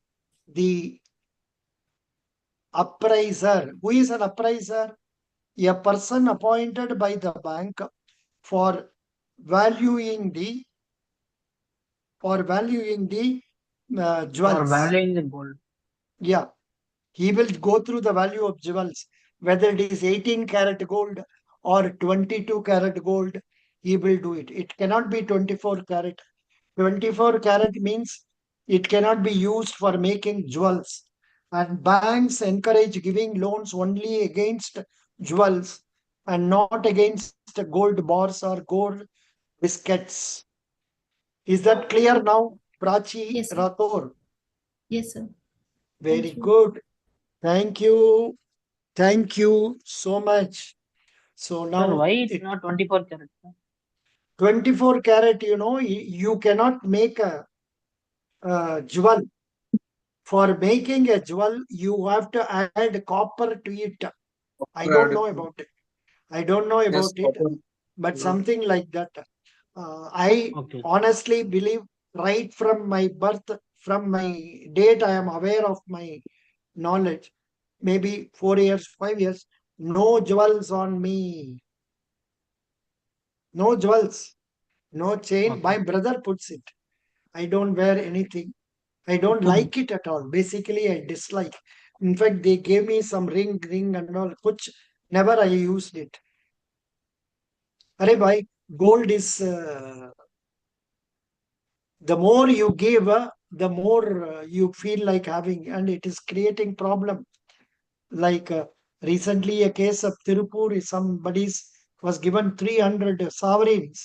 the appraiser. Who is an appraiser? A person appointed by the bank for valuing the For jewels. valuing the gold. Yeah, he will go through the value of jewels, whether it is 18 karat gold or 22 karat gold. He will do it. It cannot be 24 karat. 24 karat means it cannot be used for making jewels. And banks encourage giving loans only against jewels and not against gold bars or gold biscuits. Is that clear now, Prachi Yes, sir. Rathore? Yes, sir. Very Thank you. good. Thank you. Thank you so much. So Sir, now why it's not 24 karat? 24 karat, you cannot make a jewel. For making a jewel, you have to add copper to it. I don't know about it. I don't know Yes, about it, copper. but Mhm. something like that. I Okay. honestly believe right from my birth, from my date, I am aware of my knowledge. Maybe 4 years, 5 years, no jewels on me, no jewels, no chain. Okay. My brother puts it. I don't wear anything. I don't So like it at all. Basically, I dislike. In fact, they gave me some ring and all, which never I used it. Arey bhai, gold is the more you give, the more you feel like having, and it is creating problem. Like recently, a case of Tirupur, is somebody's was given 300 sovereigns.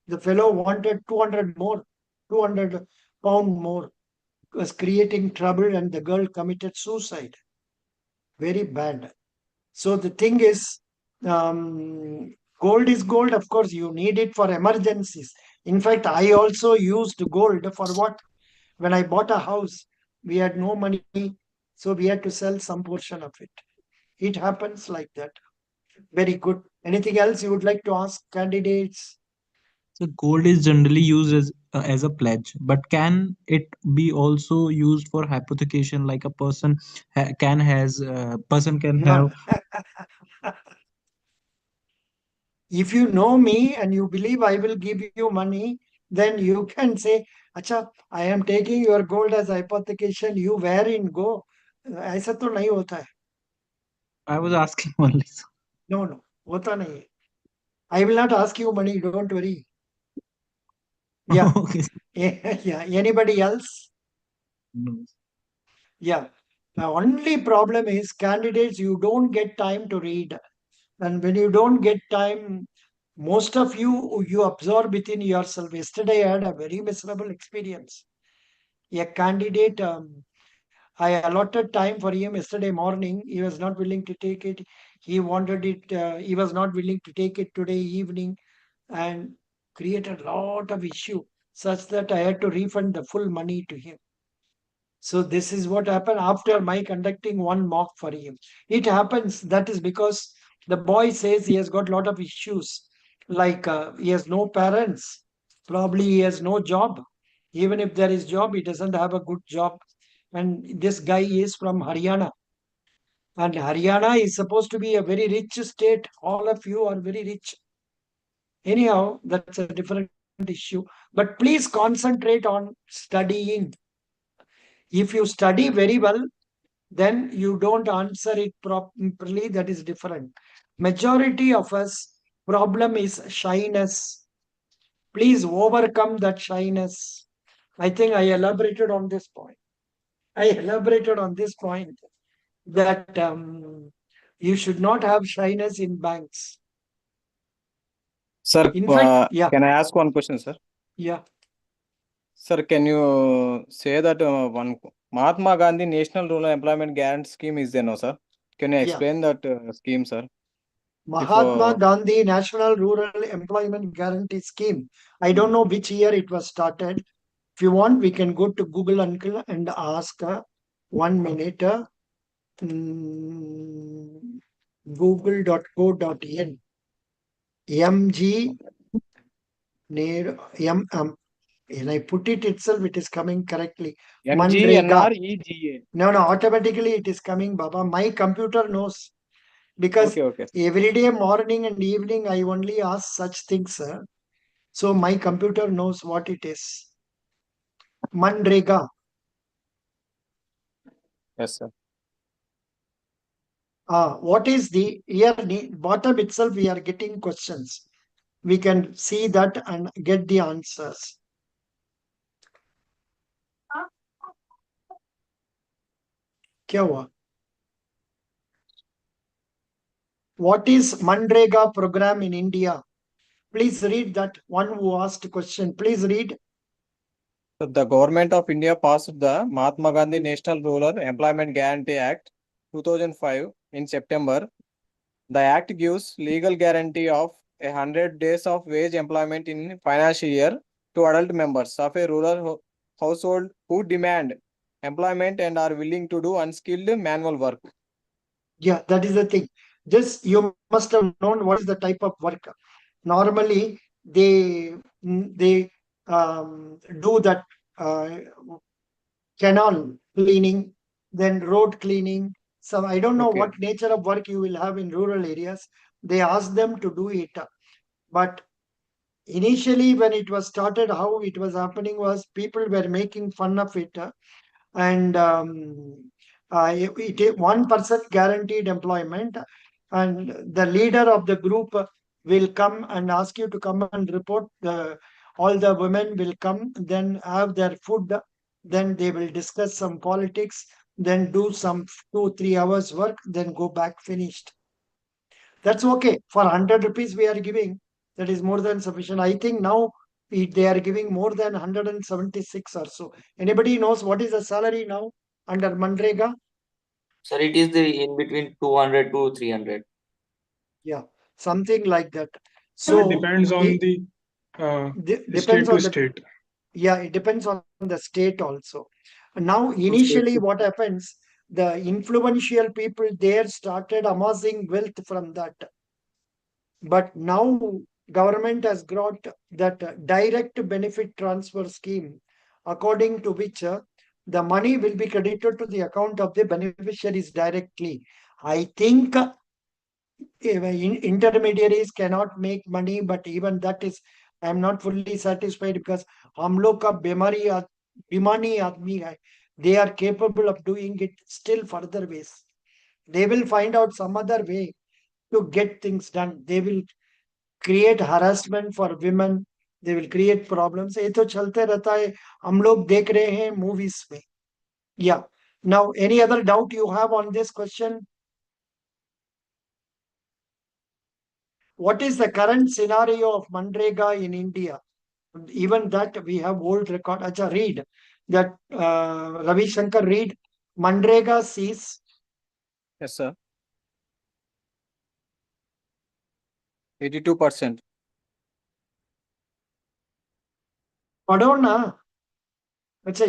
The fellow wanted 200 more, 200 pound more, was creating trouble, and the girl committed suicide. Very bad. So the thing is, gold is gold. Of course, you need it for emergencies. In fact, I also used gold for what? When I bought a house, we had no money, so we had to sell some portion of it. It happens like that. Very good. Anything else you would like to ask candidates? So gold is generally used as a pledge, but can it be also used for hypothecation? Like a person can have. No. If you know me and you believe I will give you money, then you can say, Acha, I am taking your gold as hypothecation, you wherein go. ऐसा तो नहीं होता है. I was asking only. No, no, होता नहीं है. I will not ask you money, don't worry. Yeah. Okay. Yeah. Anybody else? No. Yeah. The only problem is candidates, you don't get time to read. And when you don't get time, most of you absorb within yourself. Yesterday, I had a very miserable experience. A candidate, I allotted time for him yesterday morning. He was not willing to take it. He wanted it, he was not willing to take it today evening, and created a lot of issue such that I had to refund the full money to him. So this is what happened after my conducting one mock for him. It happens. That is because the boy says he has got a lot of issues, like he has no parents, probably he has no job. Even if there is job, he doesn't have a good job. And this guy is from Haryana. And Haryana is supposed to be a very rich state. All of you are very rich. Anyhow, that's a different issue. But please concentrate on studying. If you study very well, then you don't answer it properly. That is different. Majority of us problem is shyness. Please overcome that shyness. I think I elaborated on this point. That you should not have shyness in banks. Sir, In fact, yeah, can I ask one question, sir? yeah. Sir, can you say that one Mahatma Gandhi National Rural Employment Guarantee Scheme is there, no, sir? Can you Yeah. explain that scheme, sir? Mahatma Gandhi National Rural Employment Guarantee Scheme. I don't know which year it was started. If you want, we can go to Google, uncle, and ask 1 minute. Google.co.in. MG and I put it itself, it is coming correctly. MGNREGA. MGNREGA. No, automatically it is coming, Baba. My computer knows. Because Okay. every day, morning and evening, I only ask such things, sir. So my computer knows what it is. MGNREGA. Yes, sir. What is the here? Bottom itself, we are getting questions. We can see that and get the answers. क्या हुआ? What is MGNREGA program in India? Please read that one who asked question. Please read. So the government of India passed the Mahatma Gandhi National Rural Employment Guarantee Act 2005 in September. The act gives legal guarantee of 100 days of wage employment in financial year to adult members of a rural household who demand employment and are willing to do unskilled manual work. Yeah, that is the thing. This you must have known what is the type of work. Normally, they do that canal cleaning, then road cleaning. So I don't know Okay. what nature of work you will have in rural areas. They ask them to do it, but initially when it was started, how it was happening was people were making fun of it, and 1% guaranteed employment, and the leader of the group will come and ask you to come and report. All the women will come, then have their food, then they will discuss some politics, then do some 2 3 hours work, then go back finished. That's okay. For 100 rupees we are giving, that is more than sufficient. I think now they are giving more than 176 or so. Anybody knows what is the salary now under MGNREGA? Sir, it is the in between 200 to 300. Yeah, something like that. It So depends on it the depends state on to the, state. yeah, it depends on the state also. Now, So state initially, to what happens? The influential people there started amassing wealth from that. But now government has got that direct benefit transfer scheme, according to which the money will be credited to the account of the beneficiaries directly. I think intermediaries cannot make money, but even that is, I am not fully satisfied, because हम लोग का बेमानी आदमी है, they are capable of doing it still further ways. They will find out some other way to get things done. They will create harassment for women, they will create problems. ये तो चलते रहता है, हम लोग देख रहे हैं movies में. Yeah. Now, any other doubt you have on this question? What is the current scenario of MGNREGA in India? Even that we have old record. Acha, read that Ravi Shankar, read. MGNREGA sees. Yes, sir. 82%. Padho na. Acha,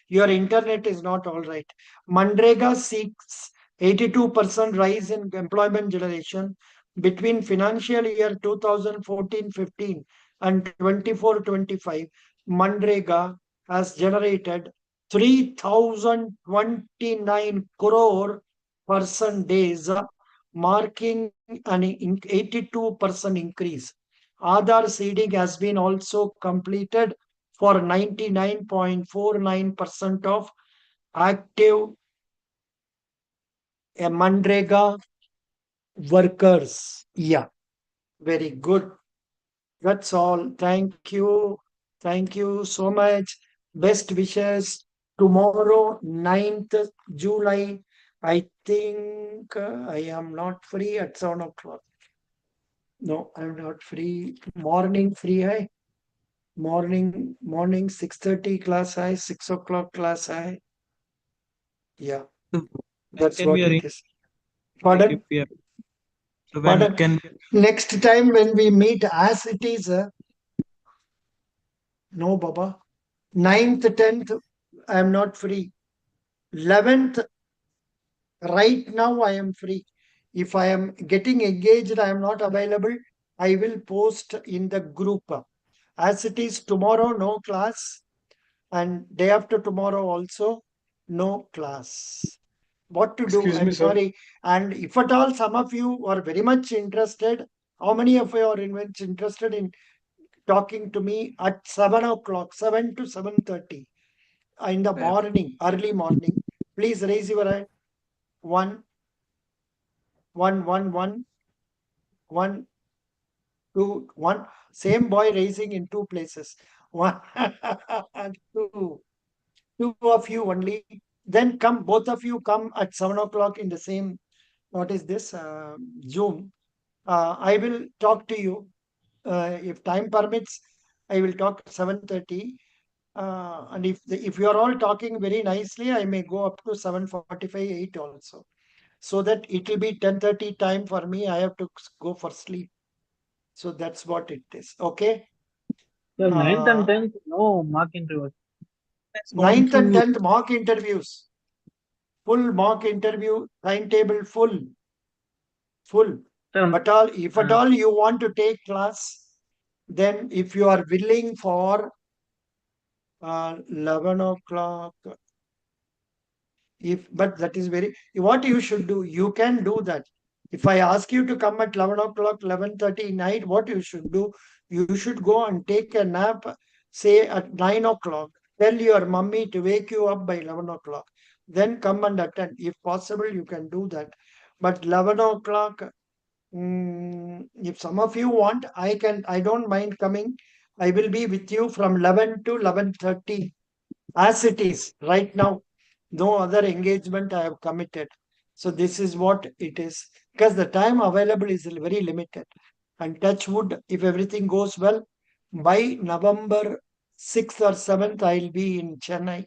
your internet is not all right. MGNREGA seeks 82% rise in employment generation between financial year 2014-15 and 24-25. MGNREGA has generated 3,029 crore person days, marking an 82% increase. Aadhaar seeding has been also completed for 99.49% of active MGNREGA workers. Yeah, very good. That's all. Thank you. Thank you so much. Best wishes. Tomorrow, 9th July. I think I am not free at 7 o'clock. No, I'm not free. Morning free hai. Morning 6:30 class hai, 6 o'clock class hai. Yeah, So that's can what we it arrange? is. Like if Pardon? we are, so when Pardon? can Next time when we meet, as it is, no, Baba. 9th, 10th, I am not free. 11th, right now I am free. If I am getting engaged, I am not available. I will post in the group. As it is tomorrow, no class. And day after tomorrow also, no class. What to do? Excuse me, I'm sir. sorry. And if at all some of you are very much interested, how many of you are interested in talking to me at 7 o'clock, 7 to 7:30 in the morning, early morning? Please raise your hand. One, one, two, one. Same boy raising in two places. One, two. Two of you only. Then come, both of you come at 7 o'clock in the same, what is this, Zoom. I will talk to you. If time permits, I will talk at 7:30. And if you are all talking very nicely, I may go up to 7:45, 8 also. So that it will be 10:30 time for me. I have to go for sleep. So that's what it is. Okay. So 9th and Uh, 10th, no mock interviews. 9th and 10th mock interviews. Full mock interview, timetable full. full. Sir, But if at all you want to take class, then if you are willing for 11 o'clock, but that is what you should do, you can do that. If I ask you to come at 11 o'clock, 11:30 night, what you should do, you should go and take a nap, say at 9 o'clock. Tell your mummy to wake you up by 11 o'clock. Then come and attend. If possible, you can do that. But 11 o'clock, if some of you want, I don't mind coming. I will be with you from 11 to 11:30 as it is right now. No other engagement I have committed. So this is what it is, because the time available is very limited. And touch wood, if everything goes well, by November 6th or 7th, I'll be in Chennai,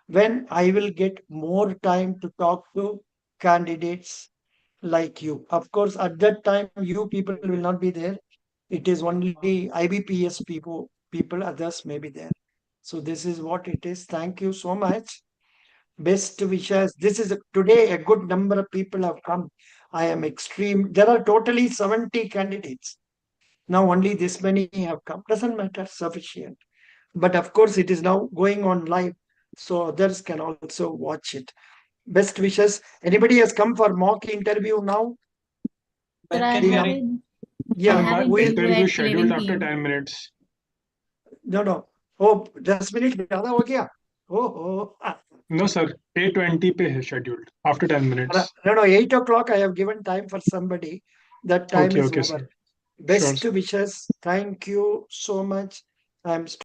when I will get more time to talk to candidates like you. Of course, at that time, you people will not be there. It is only IBPS people, others may be there. So this is what it is. Thank you so much. Best wishes. This is today a good number of people have come. I am extreme. There are totally 70 candidates. Now only this many have come. Doesn't matter, sufficient. But of course, it is now going on live, so others can also watch it. Best wishes. Anybody has come for mock interview now? Sir, I The have num- I Yeah, have who is interview at 11 after p.m. 10 minutes. no. Oh, 10 minutes ज़्यादा हो गया. Oh. No, sir. 8:20 पे है scheduled. After 10 minutes. No, 8 o'clock I have given time for somebody. That time is Okay, over. sir. Best Sure, sir. wishes. Thank you so much. I'm